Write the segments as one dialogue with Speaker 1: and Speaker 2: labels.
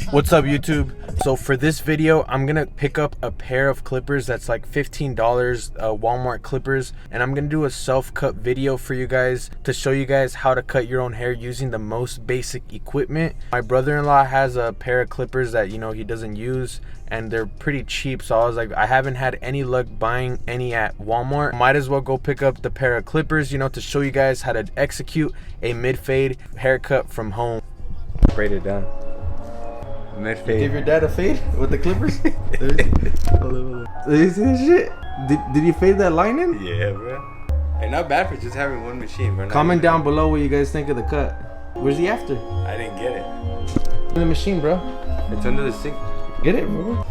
Speaker 1: What's up, YouTube? So for this video, I'm gonna pick up a pair of clippers that's like $15, Walmart clippers, and I'm gonna do a self-cut video for you guys to show you guys how to cut your own hair using the most basic equipment. My brother-in-law has a pair of clippers that, you know, he doesn't use, and they're pretty cheap, so I was like, I haven't had any luck buying any at Walmart. Might as well go pick up the pair of clippers, you know, to show you guys how to execute a mid-fade haircut from home.
Speaker 2: Braid it down. Mid-fade.
Speaker 1: Give your dad a fade with the clippers? Hold on. You see this shit? Did you fade that line in?
Speaker 2: Yeah, bro. And not bad for just having one machine, bro.
Speaker 1: Comment down below what you guys think of the cut. Where's the after?
Speaker 2: I didn't get it.
Speaker 1: In the machine, bro.
Speaker 2: It's under the sink.
Speaker 1: Get it, bro.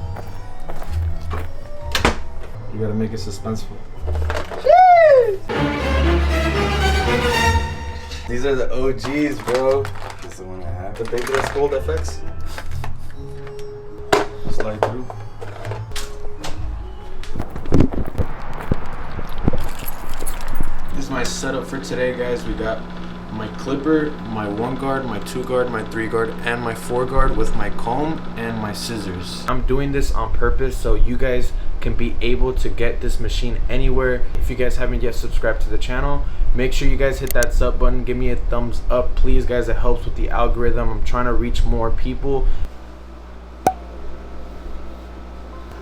Speaker 1: You gotta make it suspenseful.
Speaker 2: These are the OGs, bro. This is the one I have.
Speaker 1: The big ass gold FX. Slide through. This is my setup for today, guys. We got my clipper, my 1 guard, my 2 guard, my 3 guard, and my 4 guard with my comb and my scissors. I'm doing this on purpose so you guys can be able to get this machine anywhere. If you guys haven't yet subscribed to the channel, make sure you guys hit that sub button. Give me a thumbs up, please, guys. It helps with the algorithm. I'm trying to reach more people.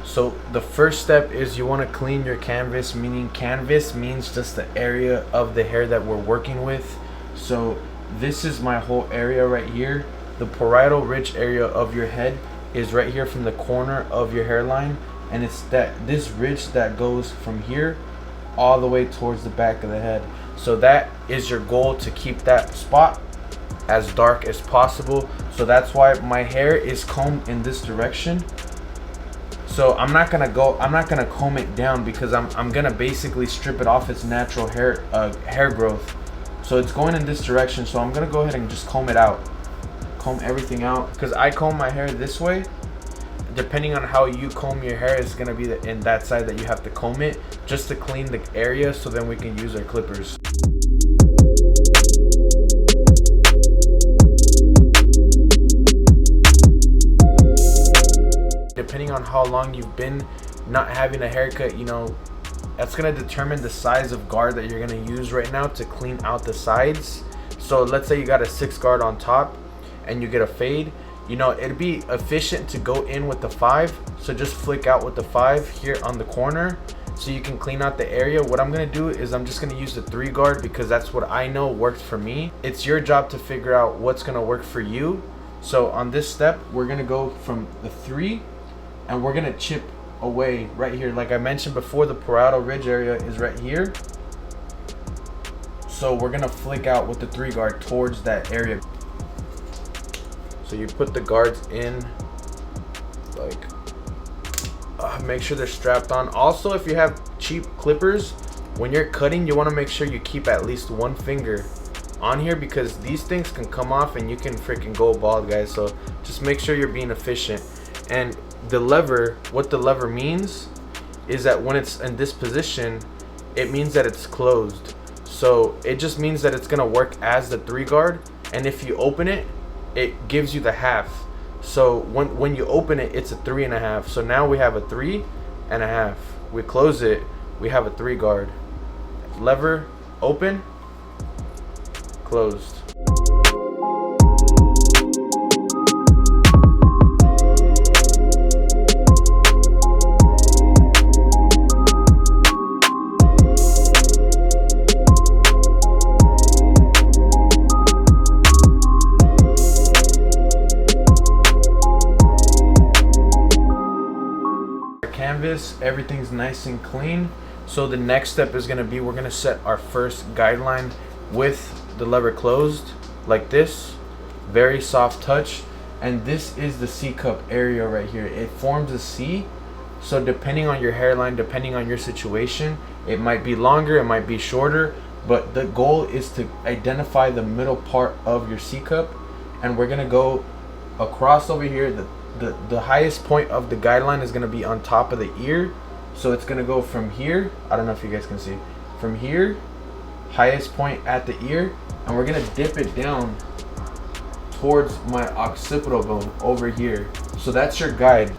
Speaker 1: So the first step is you want to clean your canvas, meaning canvas means just the area of the hair that we're working with. So this is my whole area right here. The parietal ridge area of your head is right here from the corner of your hairline, and it's this ridge that goes from here all the way towards the back of the head. So that is your goal, to keep that spot as dark as possible. So that's why my hair is combed in this direction. So I'm not gonna comb it down because I'm gonna basically strip it off its natural hair growth. So it's going in this direction, so I'm gonna go ahead and just comb it out, comb everything out, because I comb my hair this way. Depending on how you comb your hair, is gonna be in that side that you have to comb it, just to clean the area, so then we can use our clippers. Depending on how long you've been not having a haircut, you know, that's gonna determine the size of guard that you're gonna use right now to clean out the sides. So let's say you got a 6 guard on top and you get a fade, you know, it'd be efficient to go in with the 5. So just flick out with the 5 here on the corner so you can clean out the area. What I'm gonna do is I'm just gonna use the 3 guard because that's what I know works for me. It's your job to figure out what's gonna work for you. So on this step, we're gonna go from the 3 and we're gonna chip away right here. Like I mentioned before, the parietal ridge area is right here. So we're gonna flick out with the 3 guard towards that area. So you put the guards in, like, make sure they're strapped on. Also, if you have cheap clippers, when you're cutting, you wanna make sure you keep at least 1 finger on here, because these things can come off and you can freaking go bald, guys. So just make sure you're being efficient. And the lever, what the lever means is that when it's in this position, it means that it's closed. So it just means that it's gonna work as the 3 guard, and if you open it, it gives you the half. So when you open it, it's a 3.5. So now we have a 3.5. We close it, we have a 3 guard. Lever, open, closed. Canvas, everything's nice and clean. So the next step is going to be, we're going to set our first guideline with the lever closed like this. Very soft touch, and this is the C cup area right here. It forms a C, so depending on your hairline, depending on your situation, it might be longer, it might be shorter, but the goal is to identify the middle part of your C cup. And we're going to go across over here. The highest point of the guideline is going to be on top of the ear, so it's going to go from here, I don't know if you guys can see, from here, highest point at the ear, and we're going to dip it down towards my occipital bone over here. So that's your guide.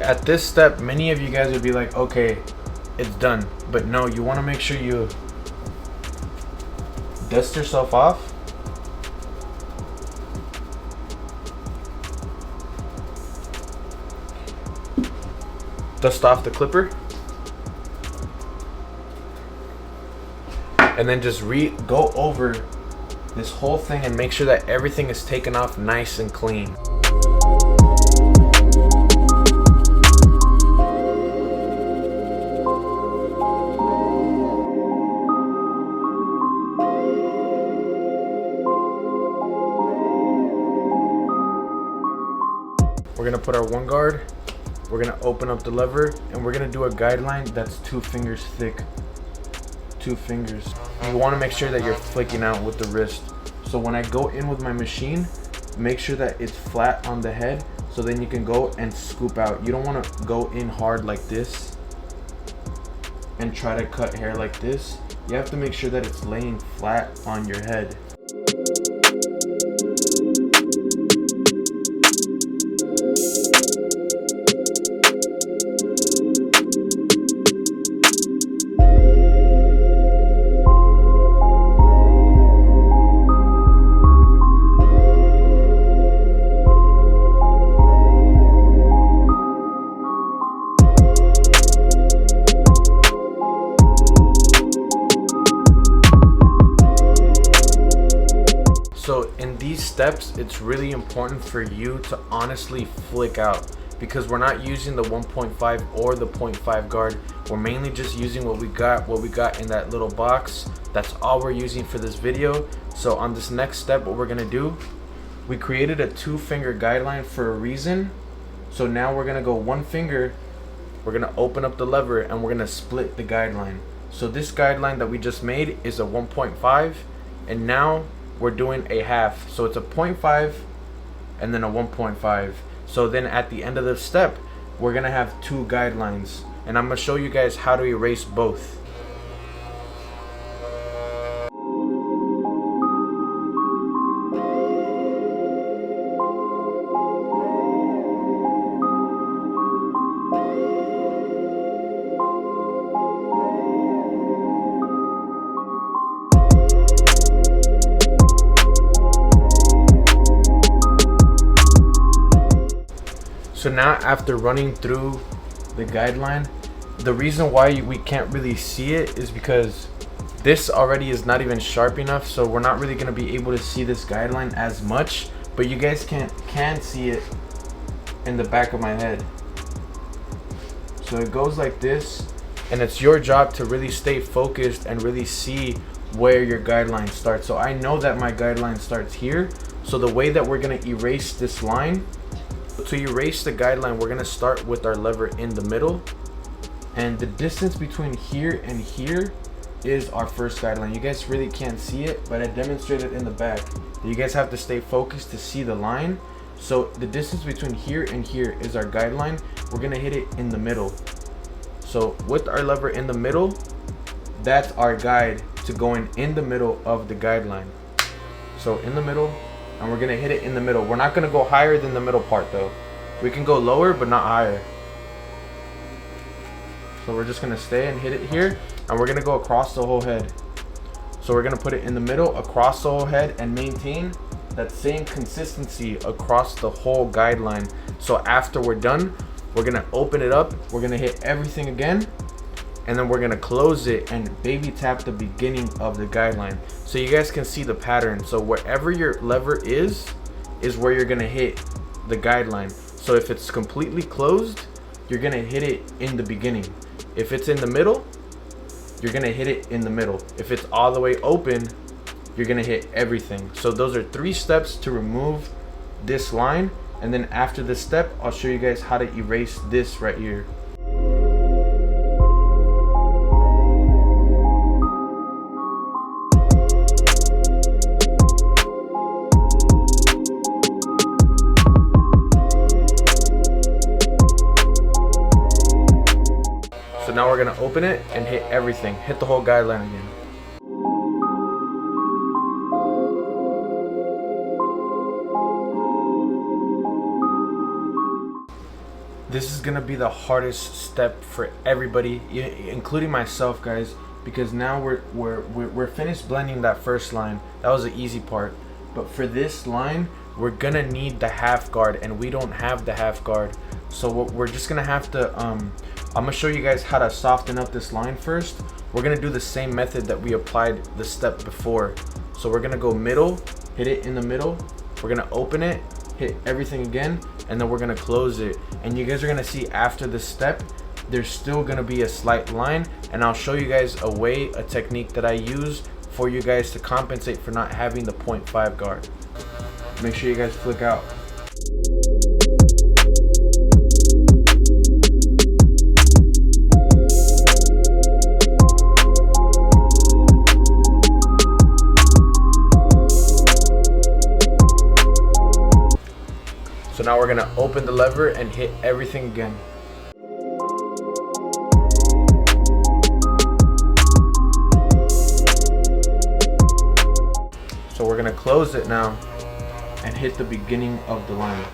Speaker 1: At this step, many of you guys would be like, okay, it's done. But no, you want to make sure you dust yourself off. Dust off the clipper. And then just go over this whole thing and make sure that everything is taken off nice and clean. We're gonna put our one guard, we're gonna open up the lever, and we're gonna do a guideline that's 2 fingers thick. 2 fingers. You wanna make sure that you're flicking out with the wrist. So when I go in with my machine, make sure that it's flat on the head, so then you can go and scoop out. You don't wanna go in hard like this and try to cut hair like this. You have to make sure that it's laying flat on your head. So in these steps, it's really important for you to honestly flick out, because we're not using the 1.5 or the 0.5 guard. We're mainly just using what we got in that little box. That's all we're using for this video. So on this next step, what we're gonna do, we created a 2-finger guideline for a reason. So now we're gonna go 1 finger, we're gonna open up the lever, and we're gonna split the guideline. So this guideline that we just made is a 1.5, and now we're doing a half. So it's a 0.5 and then a 1.5. So then at the end of the step, we're gonna have 2 guidelines, and I'm gonna show you guys how to erase both. So now after running through the guideline, the reason why we can't really see it is because this already is not even sharp enough, so we're not really going to be able to see this guideline as much, but you guys can see it in the back of my head. So it goes like this, and it's your job to really stay focused and really see where your guideline starts. So I know that my guideline starts here, so the way that we're going to erase this line, to erase the guideline, we're gonna start with our lever in the middle, and the distance between here and here is our first guideline. You guys really can't see it, but I demonstrated in the back. You guys have to stay focused to see the line. So the distance between here and here is our guideline. We're gonna hit it in the middle. So with our lever in the middle, that's our guide to going in the middle of the guideline. So in the middle, and we're gonna hit it in the middle. We're not gonna go higher than the middle part though. We can go lower, but not higher. So we're just gonna stay and hit it here, and we're gonna go across the whole head. So we're gonna put it in the middle, across the whole head, and maintain that same consistency across the whole guideline. So after we're done, we're gonna open it up, we're gonna hit everything again, and then we're gonna close it and baby tap the beginning of the guideline, so you guys can see the pattern. So wherever your lever is where you're gonna hit the guideline. So if it's completely closed, you're gonna hit it in the beginning. If it's in the middle, you're gonna hit it in the middle. If it's all the way open, you're gonna hit everything. So those are 3 steps to remove this line, and then after this step, I'll show you guys how to erase this right here. now we're gonna open it and hit everything. Hit the whole guideline again. This is gonna be the hardest step for everybody, including myself, guys, because now we're finished blending that first line. That was the easy part. But for this line, we're gonna need the half guard, and we don't have the half guard. So we're just gonna have to, I'm gonna show you guys how to soften up this line first. We're gonna do the same method that we applied the step before. So we're gonna go middle, hit it in the middle. We're gonna open it, hit everything again, and then we're gonna close it. And you guys are gonna see after this step, there's still gonna be a slight line, and I'll show you guys a technique that I use for you guys to compensate for not having the 0.5 guard. Make sure you guys flick out. So now we're gonna open the lever and hit everything again. So we're gonna close it now and hit the beginning of the line.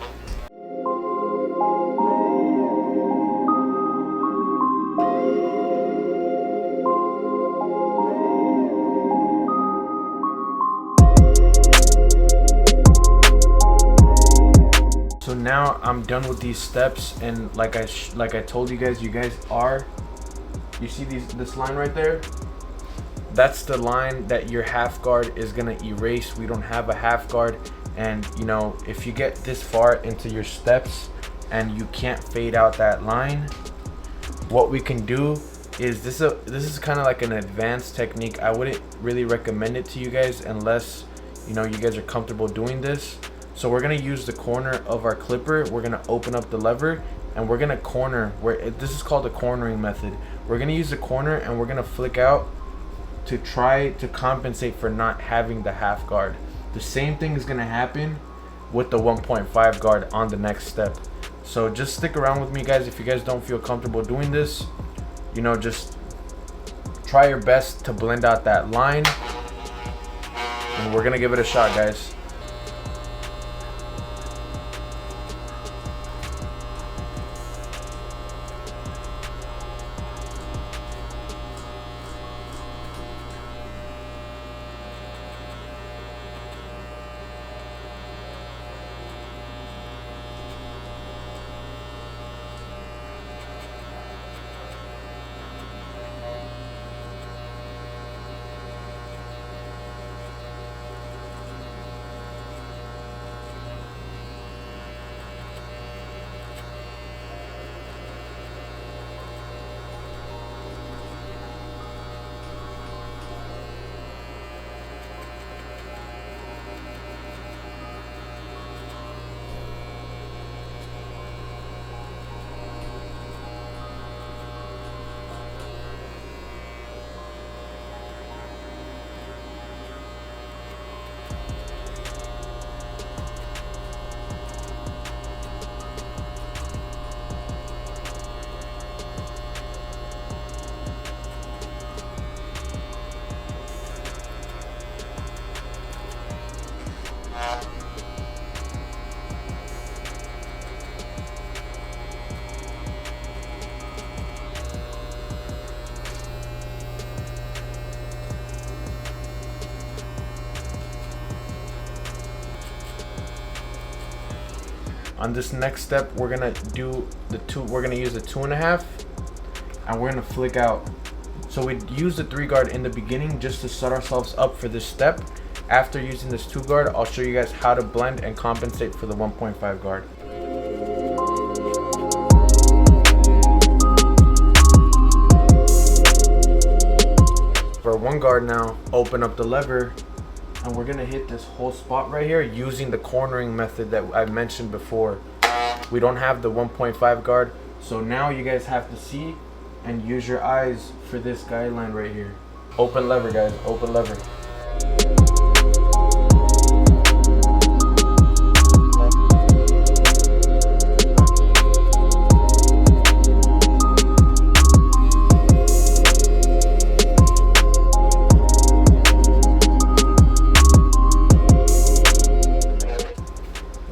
Speaker 1: So now I'm done with these steps, and like I told you guys you see this line right there? That's the line that your half guard is gonna erase. We don't have a half guard, and you know, if you get this far into your steps and you can't fade out that line, what we can do is this is kind of like an advanced technique. I wouldn't really recommend it to you guys unless you know you guys are comfortable doing this. So we're gonna use the corner of our clipper. We're gonna open up the lever and we're gonna corner this is called the cornering method. We're gonna use the corner and we're gonna flick out to try to compensate for not having the half guard. The same thing is gonna happen with the 1.5 guard on the next step. So just stick around with me, guys. If you guys don't feel comfortable doing this, you know, just try your best to blend out that line, and we're gonna give it a shot, guys. On this next step, we're gonna do we're gonna use the 2.5, and we're gonna flick out. So we use the 3 guard in the beginning just to set ourselves up for this step. After using this 2 guard, I'll show you guys how to blend and compensate for the 1.5 guard. For 1 guard now, open up the lever, and we're gonna hit this whole spot right here using the cornering method that I mentioned before. We don't have the 1.5 guard, so now you guys have to see and use your eyes for this guideline right here. Open lever, guys, open lever.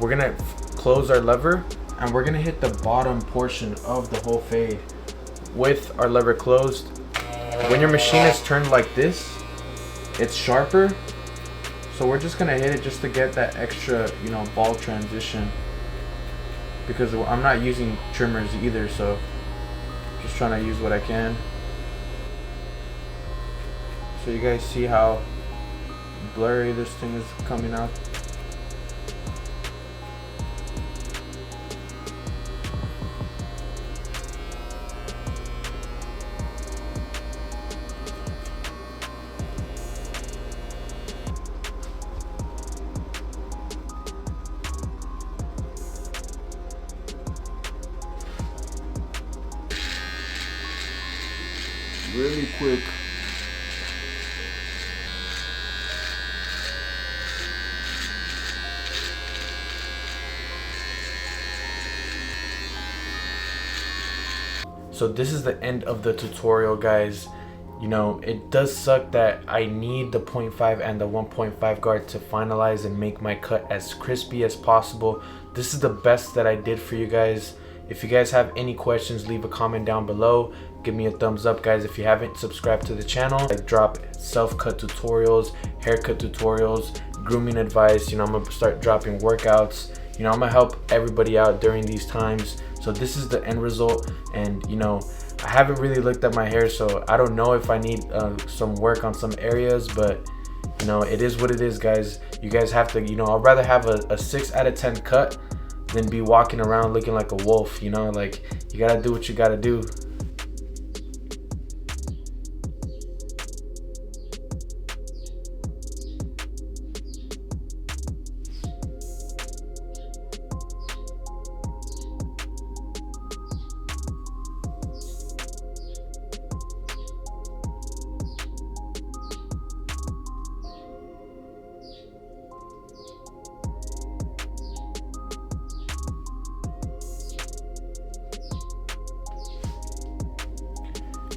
Speaker 1: we're gonna close our lever and we're gonna hit the bottom portion of the whole fade with our lever closed. When your machine is turned like this, it's sharper, so we're just gonna hit it just to get that extra, you know, ball transition, because I'm not using trimmers either, so just trying to use what I can. So you guys see how blurry this thing is coming out. Really quick. So this is the end of the tutorial, guys. You know, it does suck that I need the 0.5 and the 1.5 guard to finalize and make my cut as crispy as possible. This is the best that I did for you guys. If you guys have any questions, leave a comment down below. Give me a thumbs up, guys. If you haven't subscribed to the channel, I drop self-cut tutorials, haircut tutorials, grooming advice. You know, I'm gonna start dropping workouts. You know, I'm gonna help everybody out during these times. So this is the end result, and you know, I haven't really looked at my hair, so I don't know if I need some work on some areas, but you know, it is what it is, guys. You guys have to, you know, I'd rather have a 6 out of 10 cut than be walking around looking like a wolf, you know. Like, you gotta do what you gotta do.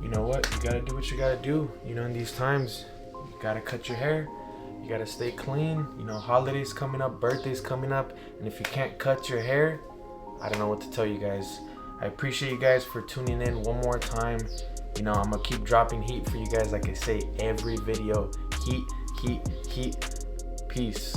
Speaker 1: You know what? You gotta do what you gotta do. You know, in these times, you gotta cut your hair. You gotta stay clean. You know, holidays coming up, birthdays coming up, and if you can't cut your hair, I don't know what to tell you guys. I appreciate you guys for tuning in one more time. You know, I'm gonna keep dropping heat for you guys, like I say every video. Heat, heat, heat. Peace.